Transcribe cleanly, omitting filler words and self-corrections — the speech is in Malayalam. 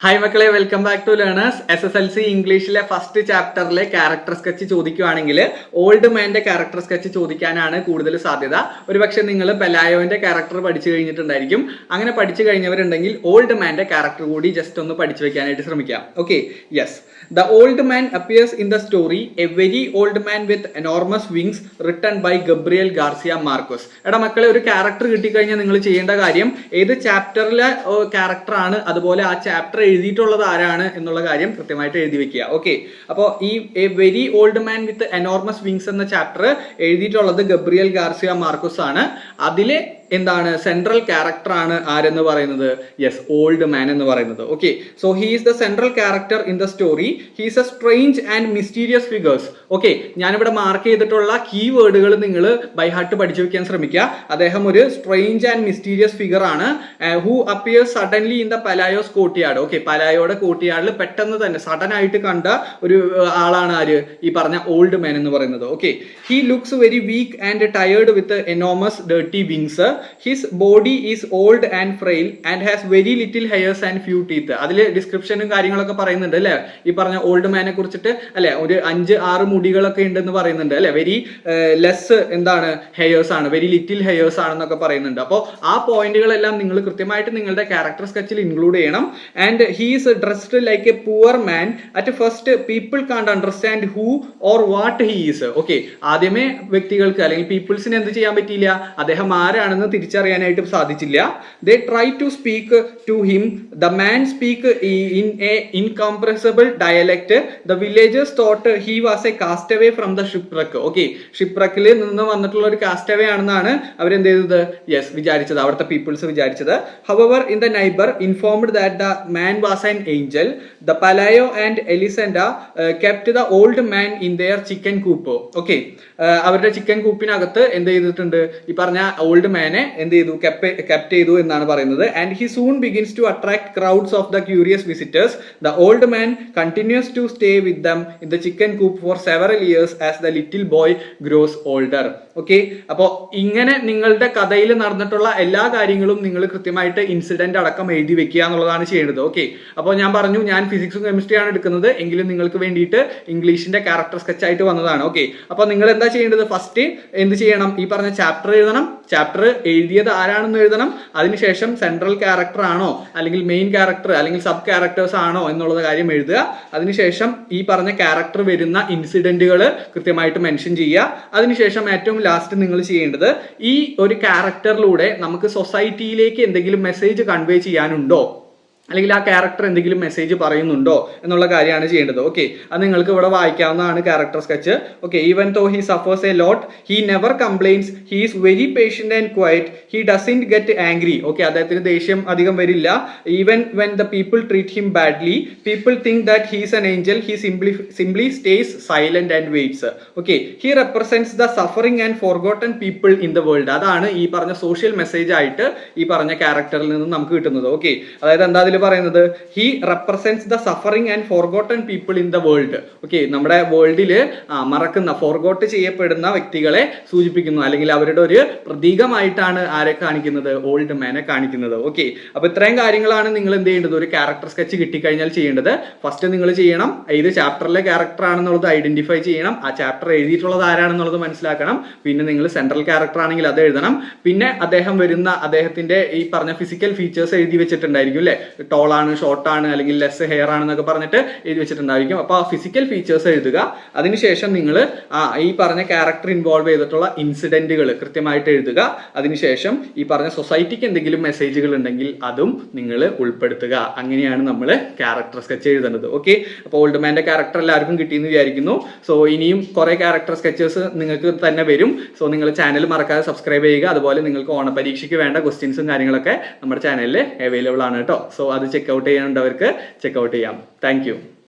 ഹായ് മക്കളെ, welcome back to learners. SSLC ഇംഗ്ലീഷിലെ ഫസ്റ്റ് ചാപ്റ്ററിലെ ക്യാരക്ടർ സ്കെച്ച് ചോദിക്കുകയാണെങ്കിൽ ഓൾഡ് മാന്റെ ക്യാരക്ടർ സ്കെച്ച് ചോദിക്കാനാണ് കൂടുതൽ സാധ്യത. ഒരുപക്ഷെ നിങ്ങൾ പെലായോന്റെ ക്യാരക്ടർ പഠിച്ചു കഴിഞ്ഞിട്ടുണ്ടായിരിക്കും. അങ്ങനെ പഠിച്ചു കഴിഞ്ഞവരുണ്ടെങ്കിൽ ഓൾഡ് മാന്റെ ക്യാരക്ടർ കൂടി ജസ്റ്റ് ഒന്ന് പഠിച്ചു വെക്കാനായിട്ട് ശ്രമിക്കാം. Okay, yes. The old man appears in the story, a very old man with enormous wings, written by Gabriel Garcia Marquez. എടാ മക്കളെ, ഒരു ക്യാരക്ടർ കിട്ടിക്കഴിഞ്ഞാൽ നിങ്ങൾ ചെയ്യേണ്ട കാര്യം ഏത് ചാപ്റ്ററിലെ ക്യാരക്ടർ ആണ്, അതുപോലെ ആ ചാപ്റ്റർ എഴുതിയിട്ടുള്ളത് ആരാണ് എന്നുള്ള കാര്യം കൃത്യമായിട്ട് എഴുതി വെക്കുക. ഓക്കെ, അപ്പോൾ ഈ A very old man with enormous wings എന്ന ചാപ്റ്റർ എഴുതിയിട്ടുള്ളത് ഗബ്രിയൽ ഗാർസിയ മാർക്കോസ് ആണ്. അതിലെ എന്താണ് സെൻട്രൽ ക്യാരക്ടർ ആണ് ആരെന്ന് പറയുന്നത്? യെസ്, ഓൾഡ് മാൻ എന്ന് പറയുന്നത്. Okay, so he is the central character in the story. He is a strange and mysterious figures. Okay, ഞാനിവിടെ മാർക്ക് ചെയ്തിട്ടുള്ള കീ വേർഡുകൾ നിങ്ങൾ ബൈ ഹാർട്ട് പഠിച്ചു വെക്കാൻ ശ്രമിക്കുക. അദ്ദേഹം ഒരു സ്ട്രേഞ്ച് ആൻഡ് മിസ്റ്റീരിയസ് ഫിഗർ ആണ്. Who appears suddenly in the Pelayo's courtyard. Okay, പലായോയുടെ കോർട്ട്യാർഡിൽ പെട്ടെന്ന് തന്നെ സഡൻ ആയിട്ട് കണ്ട ഒരു ആളാണ് ആര്? ഈ പറഞ്ഞ ഓൾഡ് മാൻ എന്ന് പറയുന്നത്. Okay, he looks very weak and tired with enormous dirty wings. His body is old and frail and has very little hairs and few teeth. അതിൽ ഡിസ്ക്രിപ്ഷനും കാര്യങ്ങളൊക്കെ പറയുന്നുണ്ട് അല്ലെ, ഈ പറഞ്ഞ ഓൾഡ് മാനെ കുറിച്ചിട്ട് അല്ലെ. ഒരു 5-6 മുടികളൊക്കെ ഉണ്ടെന്ന് പറയുന്നുണ്ട് അല്ലെ. വെരി ലെസ് എന്താണ് ഹെയേഴ്സ് ആണ്, വെരി ലിറ്റിൽ ഹെയേഴ്സ് ആണെന്നൊക്കെ പറയുന്നുണ്ട്. അപ്പോൾ ആ പോയിന്റുകളെല്ലാം നിങ്ങൾ കൃത്യമായിട്ട് നിങ്ങളുടെ ക്യാരക്ടർ സ്കെച്ചിൽ ഇൻക്ലൂഡ് ചെയ്യണം. And he is dressed like A poor man. At first people കാണ്ട് understand who or what he is. Okay, ആദ്യമേ വ്യക്തികൾക്ക് അല്ലെങ്കിൽ പീപ്പിൾസിന് എന്ത് ചെയ്യാൻ പറ്റിയില്ല, അദ്ദേഹം ആരാണെന്ന് തിരിച്ചറിയാനായിട്ട് സാധിച്ചില്ല. They try to speak to him. The man speak in a incomprehensible dialect. The villagers thought he was a castaway from the shipwreck. Okay, ഷിപ്രക്കിൽ നിന്ന് വന്നിട്ടുള്ള ഒരു കാസ്റ്റവേ ആണെന്നാണ് അവരെന്ത് ചെയ്തത്? യെസ്, വിചാരിച്ചത്, അവിടുത്തെ പീപ്പിൾസ് വിചാരിച്ചത്. However in the neighbour informed that the man was an angel. The Pelayo and Elisenda kept the old man in their chicken coop. Okay, അവരുടെ ചിക്കൻ കൂപ്പിനകത്ത് എന്ത് ചെയ്തിട്ടുണ്ട്? ഈ പറഞ്ഞ ഓൾഡ് മാനെ എന്ത് ചെയ്തു? കെപ്റ്റ് ചെയ്തു എന്നാണ് പറയുന്നത്. And he soon begins to attract crowds of the curious visitors. The old man continues to stay with them in the chicken coop for several years as the little boy grows older. Okay, അപ്പോൾ ഇങ്ങനെ നിങ്ങളുടെ കഥയിൽ നടന്നിട്ടുള്ള എല്ലാ കാര്യങ്ങളും നിങ്ങൾ കൃത്യമായിട്ട് ഇൻസിഡന്റ് അടക്കം എഴുതി വെക്കുക എന്നുള്ളതാണ് ചെയ്യേണ്ടത്. ഓക്കെ, അപ്പോൾ ഞാൻ പറഞ്ഞു ഞാൻ ഫിസിക്സും കെമിസ്ട്രിയാണ് എടുക്കുന്നത്, എങ്കിലും നിങ്ങൾക്ക് വേണ്ടിയിട്ട് ഇംഗ്ലീഷിന്റെ ക്യാരക്ടർ സ്കെച്ച് ആയിട്ട് വന്നതാണ്. ഓക്കെ, അപ്പോൾ നിങ്ങൾ എന്താ ചെയ്യേണ്ടത്? ഫസ്റ്റ് എന്ത് ചെയ്യണം? ഈ പറഞ്ഞ ചാപ്റ്റർ എഴുതണം. ചാപ്റ്റർ എഴുതിയത് ആരാണെന്ന് എഴുതണം. അതിനുശേഷം സെൻട്രൽ ക്യാരക്ടർ ആണോ അല്ലെങ്കിൽ മെയിൻ ക്യാരക്ടർ അല്ലെങ്കിൽ സബ് ക്യാരക്ടേഴ്സ് ആണോ എന്നുള്ള കാര്യം എഴുതുക. അതിനുശേഷം ഈ പറഞ്ഞ ക്യാരക്ടർ വരുന്ന ഇൻസിഡന്റുകൾ കൃത്യമായിട്ട് മെൻഷൻ ചെയ്യുക. അതിനുശേഷം ഏറ്റവും ലാസ്റ്റ് നിങ്ങൾ ചെയ്യേണ്ടത് ഈ ഒരു ക്യാരക്ടറിലൂടെ നമുക്ക് സൊസൈറ്റിയിലേക്ക് എന്തെങ്കിലും മെസ്സേജ് കൺവേ ചെയ്യാനുണ്ടോ, അല്ലെങ്കിൽ ആ ക്യാരക്ടർ എന്തെങ്കിലും മെസ്സേജ് പറയുന്നുണ്ടോ എന്നുള്ള കാര്യമാണ് ചെയ്യേണ്ടത്. ഓക്കെ, അത് നിങ്ങൾക്ക് ഇവിടെ വായിക്കാവുന്നതാണ് character sketch. Okay, even though he suffers a lot, he never complains, he is very patient and quiet, he doesn't get angry. Okay, അദ്ദേഹത്തിന് ദേഷ്യം അധികം വരില്ല. Even when the people treat him badly, people think that he is an angel, he simply stays silent and waits. Okay, he represents the suffering and forgotten people in the world. അതാണ് ഈ പറഞ്ഞ സോഷ്യൽ മെസ്സേജ് ആയിട്ട് ഈ പറഞ്ഞ ക്യാരക്ടറിൽ നിന്ന് നമുക്ക് കിട്ടുന്നത്. ഓക്കെ, അതായത് എന്താ പറയുന്നത്? He represents the suffering and forgotten people in the world. Okay, നമ്മുടെ വേൾഡില് മറക്കുന്ന, ഫോർഗോട്ട് ചെയ്യപ്പെടുന്ന വ്യക്തികളെ സൂചിപ്പിക്കുന്നു, അല്ലെങ്കിൽ അവരുടെ ഒരു പ്രതീകമായിട്ടാണ് ആരെ കാണിക്കുന്നത്? ഓൾഡ് മാനെ കാണിക്കുന്നത്. ഓക്കെ, അപ്പൊ ഇത്രയും കാര്യങ്ങളാണ് നിങ്ങൾ എന്ത് ചെയ്യേണ്ടത്? ഒരു ക്യാരക്ടർ സ്കെച്ച് കിട്ടിക്കഴിഞ്ഞാൽ ചെയ്യേണ്ടത്. ഫസ്റ്റ് നിങ്ങൾ ചെയ്യണം, ഏത് ചാപ്റ്ററിലെ ക്യാരക്ടർ ആണെന്നുള്ളത് ഐഡന്റിഫൈ ചെയ്യണം. ആ ചാപ്റ്റർ എഴുതിയിട്ടുള്ളത് ആരാണെന്നുള്ളത് മനസ്സിലാക്കണം. പിന്നെ നിങ്ങൾ സെൻട്രൽ ക്യാരക്ടർ ആണെങ്കിൽ അത് എഴുതണം. പിന്നെ അദ്ദേഹത്തിന്റെ ഈ പറഞ്ഞ ഫിസിക്കൽ ഫീച്ചേഴ്സ് എഴുതി വെച്ചിട്ടുണ്ടായിരിക്കും അല്ലെ. ടോളാണ്, ഷോർട്ടാണ്, അല്ലെങ്കിൽ ലെസ് ഹെയർ ആണെന്നൊക്കെ പറഞ്ഞിട്ട് എഴുതി വെച്ചിട്ടുണ്ടായിരിക്കും. അപ്പോൾ ആ ഫിസിക്കൽ ഫീച്ചേഴ്സ് എഴുതുക. അതിനുശേഷം നിങ്ങൾ ഈ പറഞ്ഞ ക്യാരക്ടർ ഇൻവോൾവ് ചെയ്തിട്ടുള്ള ഇൻസിഡന്റുകൾ കൃത്യമായിട്ട് എഴുതുക. അതിനുശേഷം ഈ പറഞ്ഞ സൊസൈറ്റിക്ക് എന്തെങ്കിലും മെസ്സേജുകൾ ഉണ്ടെങ്കിൽ അതും നിങ്ങൾ ഉൾപ്പെടുത്തുക. അങ്ങനെയാണ് നമ്മൾ ക്യാരക്ടർ സ്കെച്ച് എഴുതുന്നത്. ഓക്കെ, അപ്പോൾ ഓൾഡ് മാന്റെ ക്യാരക്ടർ എല്ലാവർക്കും കിട്ടിയെന്ന് വിചാരിക്കുന്നു. സോ ഇനിയും കുറെ ക്യാരക്ടർ സ്കെച്ചസ് നിങ്ങൾക്ക് തന്നെ വരും. സോ നിങ്ങൾ ചാനൽ മറക്കാതെ സബ്സ്ക്രൈബ് ചെയ്യുക. അതുപോലെ നിങ്ങൾക്ക് ഓണപരീക്ഷയ്ക്ക് വേണ്ട ക്വസ്റ്റ്യൻസും കാര്യങ്ങളൊക്കെ നമ്മുടെ ചാനലിൽ അവൈലബിൾ ആണ് കേട്ടോ. സോ അത് ചെക്കൗട്ട് ചെയ്യാനുണ്ടവർക്ക് ചെക്കൗട്ട് ചെയ്യാം. Thank you.